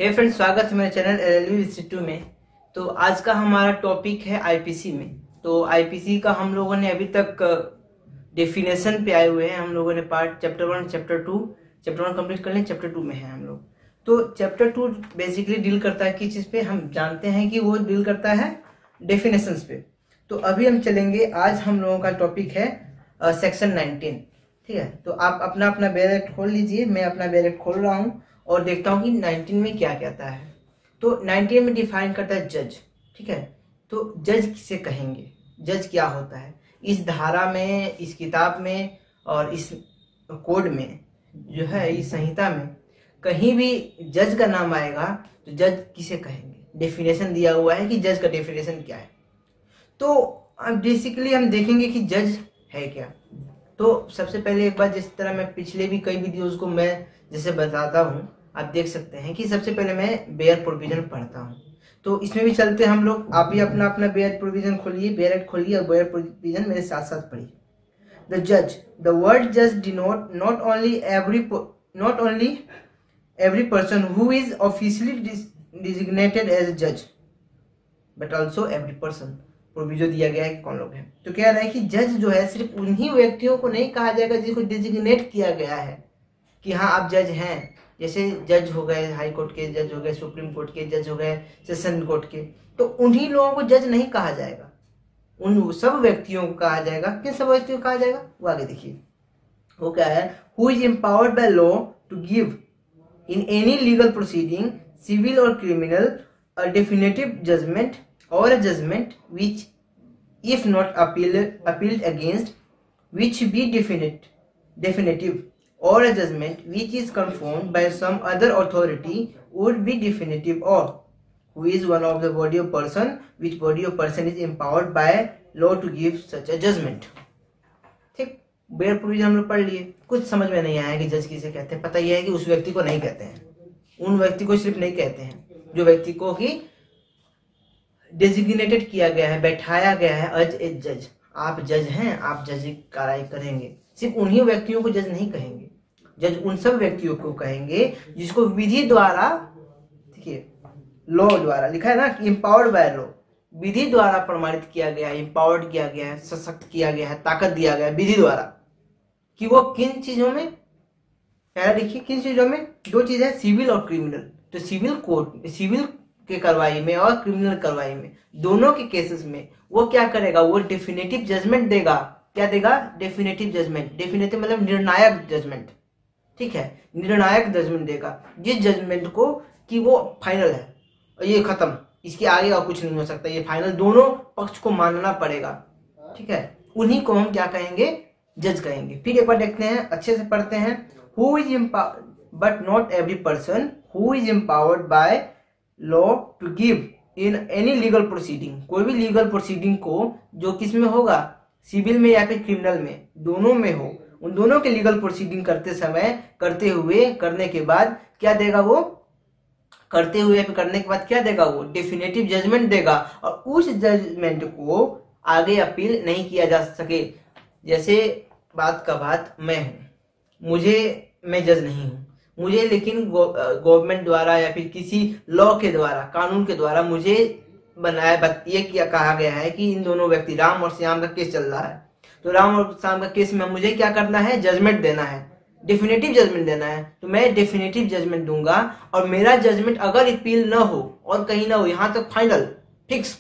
हे friends, स्वागत है मेरे चैनल एलएलबी इंस्टीट्यूट में। तो आज का हमारा टॉपिक है आईपीसी में। तो आईपीसी का हम लोगों ने अभी तक डेफिनेशन पे आए हुए हैं। हम लोगों ने पार्ट चैप्टर 1 चैप्टर 1 कंप्लीट कर लें, चैप्टर 2 में है हम लोग। तो चैप्टर 2 बेसिकली डील करता है किस चीज़ पे, हम जानते हैं कि वो डील करता है डेफिनेशंस पे। तो अभी हम चलेंगे, आज हम लोगों का टॉपिक है सेक्शन 19। ठीक है, तो आप अपना अपना बैलेट खोल लीजिए। मैं अपना बैलेट खोल रहा हूँ और देखता हूँ कि 19 में क्या कहता है। तो 19 में डिफाइन करता है जज। ठीक है, तो जज किसे कहेंगे, जज क्या होता है। इस धारा में, इस किताब में और इस कोड में जो है, इस संहिता में कहीं भी जज का नाम आएगा तो जज किसे कहेंगे, डेफिनेशन दिया हुआ है कि जज का डेफिनेशन क्या है। तो अब बेसिकली हम देखेंगे कि जज है क्या। तो सबसे पहले एक बार, जिस तरह मैं पिछले भी कई वीडियोस को मैं जैसे बताता हूँ, आप देख सकते हैं कि सबसे पहले मैं बेयर प्रोविजन पढ़ता हूँ। तो इसमें भी चलते हैं हम लोग। आप भी अपना अपना बेयर प्रोविजन खोलिए, बेयर खोलिए और बेयर प्रोविजन मेरे साथ साथ पढ़िए। द जज, द वर्ड जज denote not only every person who is officially designated as a जज but also every person. Provision दिया गया है कि कौन लोग हैं। तो कह रहा है कि जज जो है सिर्फ उन्हीं व्यक्तियों को नहीं कहा जाएगा जिसको डिजिग्नेट किया गया है कि हाँ आप जज हैं। जैसे जज हो गए हाई कोर्ट के, जज हो गए सुप्रीम कोर्ट के, जज हो गए सेशन कोर्ट के, तो उन्हीं लोगों को जज नहीं कहा जाएगा, उन सब व्यक्तियों को कहा जाएगा। किन सब व्यक्तियों को कहा जाएगा वो आगे देखिए। वो क्या है, who is empowered by law to give in any legal proceeding civil और क्रिमिनल अ डेफिनेटिव जजमेंट और a judgment which, if not appealed against, which be definitive, or a judgment which is confirmed by some other authority would be definitive, or who is one of the body of person which body of person is empowered by law to give such a judgment। ठीक, bear provision हम लोग पढ़ लिए। कुछ समझ में नहीं आया कि जज किसे कहते हैं। पता यह है कि उस व्यक्ति को नहीं कहते हैं, उन व्यक्ति को सिर्फ नहीं कहते हैं जो व्यक्ति को कि डेजिग्नेटेड किया गया है, बैठाया गया है एज ए जज। आप जज हैं, आप जज कार्रवाई करेंगे। सिर्फ उन्हीं व्यक्तियों को जज नहीं कहेंगे, जज उन सब व्यक्तियों को कहेंगे जिसको विधि द्वारा, देखिए लॉ द्वारा लिखा है ना कि एम्पावर्ड बाय लॉ, विधि द्वारा प्रमाणित किया गया है, एम्पावर्ड किया गया है, सशक्त किया गया है, ताकत दिया गया है विधि द्वारा। कि वो किन चीजों में, पहला देखिए किन चीजों में, दो चीज है सिविल और क्रिमिनल। तो सिविल कोर्ट, सिविल के कार्रवाई में और क्रिमिनल कार्रवाई में, दोनों के केसेस में वो क्या करेगा, वो डेफिनेटिव जजमेंट देगा। क्या देगा, डेफिनेटिव जजमेंट। डेफिनेटिव मतलब निर्णायक जजमेंट। ठीक है, निर्णायक जजमेंट देगा, जिस जजमेंट को कि वो फाइनल है और ये खत्म, इसके आगे और कुछ नहीं हो सकता, ये फाइनल, दोनों पक्ष को मानना पड़ेगा। ठीक है, उन्हीं को हम क्या कहेंगे, जज कहेंगे। फिर एक बार देखते हैं, अच्छे से पढ़ते हैं। Who is but not every person who is empowered by law to give in any legal proceeding. कोई भी लीगल प्रोसीडिंग को जो किस में होगा, सिविल में या फिर क्रिमिनल में, दोनों में हो, उन दोनों के लीगल प्रोसीडिंग करते समय, करते हुए, करने के बाद क्या देगा वो, करते हुए या फिर करने के बाद क्या देगा वो, डेफिनेटिव जजमेंट देगा। और उस जजमेंट को आगे अपील नहीं किया जा सके। जैसे बात का बात, मैं हूं, मैं जज नहीं हूं, मुझे लेकिन गवर्नमेंट द्वारा या फिर किसी लॉ के द्वारा, कानून के द्वारा मुझे ये किया कहा गया है कि इन दोनों व्यक्ति, राम और श्याम का केस चल रहा है। तो राम और श्याम का केस में मुझे क्या करना है, जजमेंट देना है, डेफिनेटिव जजमेंट देना है। तो मैं डेफिनेटिव जजमेंट दूंगा और मेरा जजमेंट अगर अपील ना हो और कहीं ना हो, यहां तक फाइनल फिक्स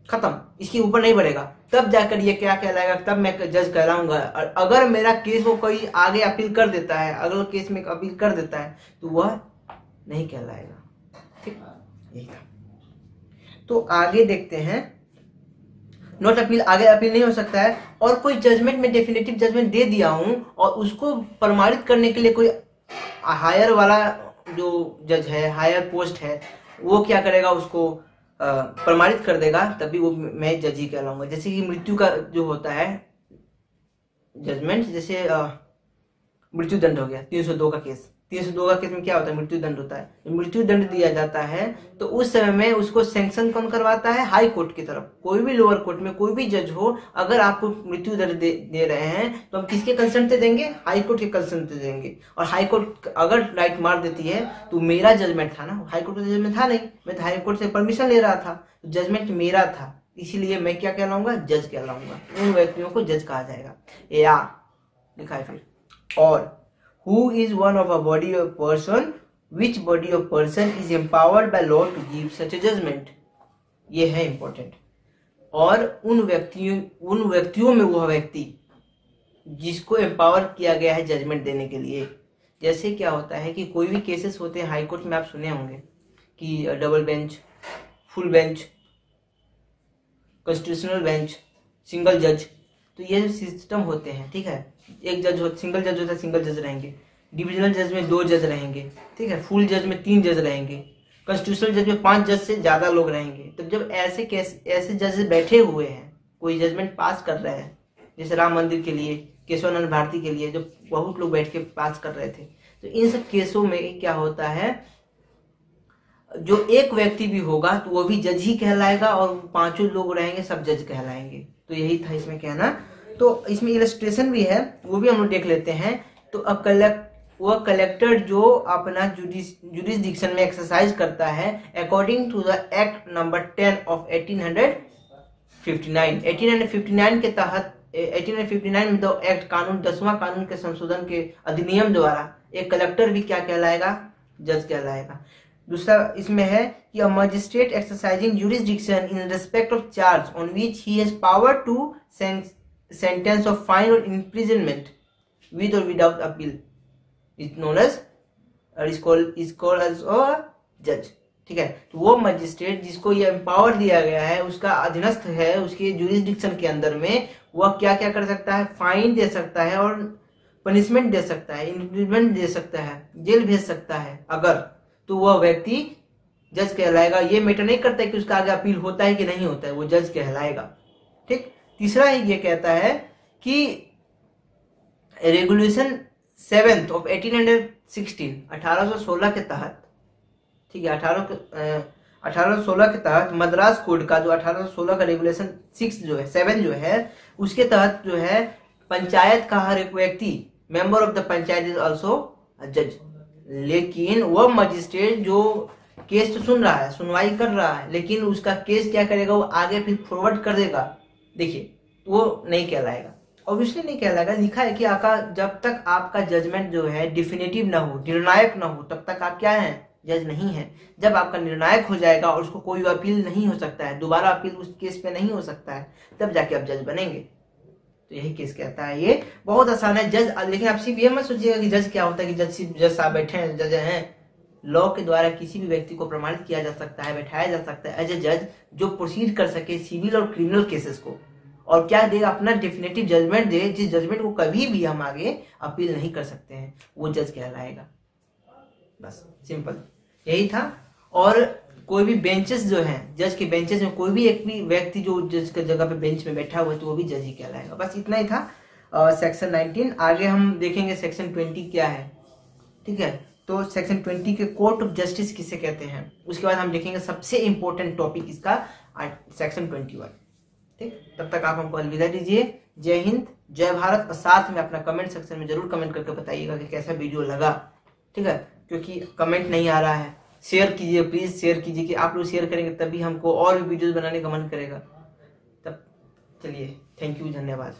खत्म, इसके ऊपर नहीं बढ़ेगा, तब जाकर ये क्या कहलाएगा, तब मैं जज कहलाऊंगा। और अगर मेरा केस वो कोई आगे अपील कर देता है, अगर केस में अपील कर देता है तो वह नहीं कहलाएगा। ठीक, यही था। तो आगे देखते हैं, नॉट अपील, आगे अपील नहीं हो सकता है। और कोई जजमेंट में डेफिनेटिव जजमेंट दे दिया हूं और उसको प्रमाणित करने के लिए कोई हायर वाला जो जज है, हायर पोस्ट है, वो क्या करेगा, उसको प्रमाणित कर देगा, तभी वो मैं जज ही कहलाऊंगा। जैसे कि मृत्यु का जो होता है जजमेंट, जैसे मृत्यु दंड हो गया, 302 का केस, 302 का केस में क्या होता है, मृत्यु दंड होता है। तो मृत्यु दंड दिया जाता है तो उस समय में उसको सैंक्शन कौन करवाता है, हाई कोर्ट की तरफ। कोई भी लोअर कोर्ट में कोई भी जज हो, अगर आपको मृत्यु दंड दे रहे हैं तो हम किसके कंसर्न से देंगे, हाई कोर्ट के कंसर्न से देंगे। और हाई कोर्ट अगर राइट मार देती है तो मेरा जजमेंट था ना, हाई कोर्ट का जजमेंट था नहीं, मैं तो हाई कोर्ट से परमिशन ले रहा था, तो जजमेंट मेरा था, इसीलिए मैं क्या कहलाऊंगा, जज कहलाऊंगा। उन व्यक्तियों को जज कहा जाएगा। या लिखा है फिर, और who is one of a body of person, which body of person is empowered by law to give such a judgment। ये है इंपॉर्टेंट। और उन व्यक्तियों में वह व्यक्ति जिसको एम्पावर किया गया है जजमेंट देने के लिए। जैसे क्या होता है कि कोई भी केसेस होते हैं हाई कोर्ट में, आप सुने होंगे कि double bench, full bench, constitutional bench, single जज, तो ये सिस्टम होते हैं, ठीक है। एक जज हो, सिंगल जज होता है, सिंगल जज रहेंगे। डिविजनल जज में 2 जज रहेंगे, ठीक है। फुल जज में 3 जज रहेंगे। कॉन्स्टिट्यूशनल जज में 5 जज से ज्यादा लोग रहेंगे। तो जब ऐसे जज बैठे हुए हैं, कोई जजमेंट पास कर रहे हैं, जैसे राम मंदिर के लिए, केशवानंद भारती के लिए, जो बहुत लोग बैठ के पास कर रहे थे, तो इन सब केसों में क्या होता है, जो एक व्यक्ति भी होगा तो वो भी जज ही कहलाएगा, और 5 लोग रहेंगे सब जज कहलाएंगे। तो यही था इसमें कहना। तो इसमें इलस्ट्रेशन भी है, वो भी हम लोग देख लेते हैं। तो वह कलेक्टर जो अपना जुरिस्डिक्शन में एक्सरसाइज करता है according to the act number 10 of 1859। 1859 के तहत 1859 में तो एक्ट कानून 10वां कानून के संशोधन के अधिनियम द्वारा एक कलेक्टर भी क्या कहलाएगा, जज कहलाएगा। दूसरा इसमें है कि a magistrate exercising jurisdiction in respect of charge on which he has power to sentence of fine or imprisonment with or without appeal is known as is called as a judge। ठीक है, तो वो magistrate जिसको ये empower दिया गया है, उसका अधीनस्थ है, उसके जुरिस्डिक्शन के अंदर में वह क्या क्या कर सकता है, फाइन दे सकता है और पनिशमेंट दे सकता है, इम्प्रिजमेंट दे सकता है, जेल भेज सकता है अगर, तो वह व्यक्ति जज कहलाएगा। ये मैटर नहीं करता है कि उसका आगे अपील होता है कि नहीं होता है, वो जज कहलाएगा। ठीक। तीसरा ही ये कहता है कि रेगुलेशन 7 ऑफ 1816 के तहत, ठीक है, 1816 के तहत मद्रास कोड का जो 1816 का रेगुलेशन 7 जो है उसके तहत जो है पंचायत का हर एक व्यक्ति member of the panchayat is also जज। लेकिन वह मजिस्ट्रेट जो केस तो सुन रहा है, सुनवाई कर रहा है, लेकिन उसका केस क्या करेगा, वो आगे फिर फॉरवर्ड कर देगा, देखिए, वो नहीं कहलाएगा। ऑब्वियसली नहीं कहलाएगा। लिखा है कि जब तक आपका जजमेंट जो है डिफिनेटिव ना हो, निर्णायक ना हो, तब तक आप क्या हैं, जज नहीं है। जब आपका निर्णायक हो जाएगा और उसको कोई अपील नहीं हो सकता है, दोबारा अपील उस केस पे नहीं हो सकता है, तब जाके आप जज बनेंगे। तो यही केस कहता है। ये बहुत आसान है जज। लेकिन आप सिर्फ ये मत सोचिएगा कि जज क्या होता है, कि जज साहब बैठे हैं, जज हैं। लॉ के द्वारा किसी भी व्यक्ति को प्रमाणित किया जा सकता है, बैठाया जा सकता है एज ए जज, जो प्रोसीड कर सके सिविल और क्रिमिनल केसेस को, और क्या दे, अपना डेफिनेटिव जजमेंट दे, जिस जजमेंट को कभी भी हम आगे अपील नहीं कर सकते हैं, वो जज कहलाएगा। बस सिंपल यही था। और कोई भी बेंचेस जो हैं, जज के बेंचेस में कोई भी एक भी व्यक्ति जो जज की जगह पे बेंच में बैठा हुआ है तो वो भी जज ही कहलाएगा। बस इतना ही था सेक्शन 19। आगे हम देखेंगे सेक्शन 20 क्या है। ठीक है, तो सेक्शन 20 के कोर्ट ऑफ जस्टिस किसे कहते हैं, उसके बाद हम देखेंगे सबसे इंपॉर्टेंट टॉपिक इसका सेक्शन 21। ठीक, तब तक आप हमको अलविदा दीजिए। जय हिंद, जय भारत। और साथ में अपना कमेंट सेक्शन में जरूर कमेंट करके बताइएगा कि कैसा वीडियो लगा। ठीक है, क्योंकि कमेंट नहीं आ रहा है। शेयर कीजिए, प्लीज शेयर कीजिए, कि आप लोग शेयर करेंगे तभी हमको और भी वीडियोस बनाने का मन करेगा। तब चलिए, थैंक यू, धन्यवाद।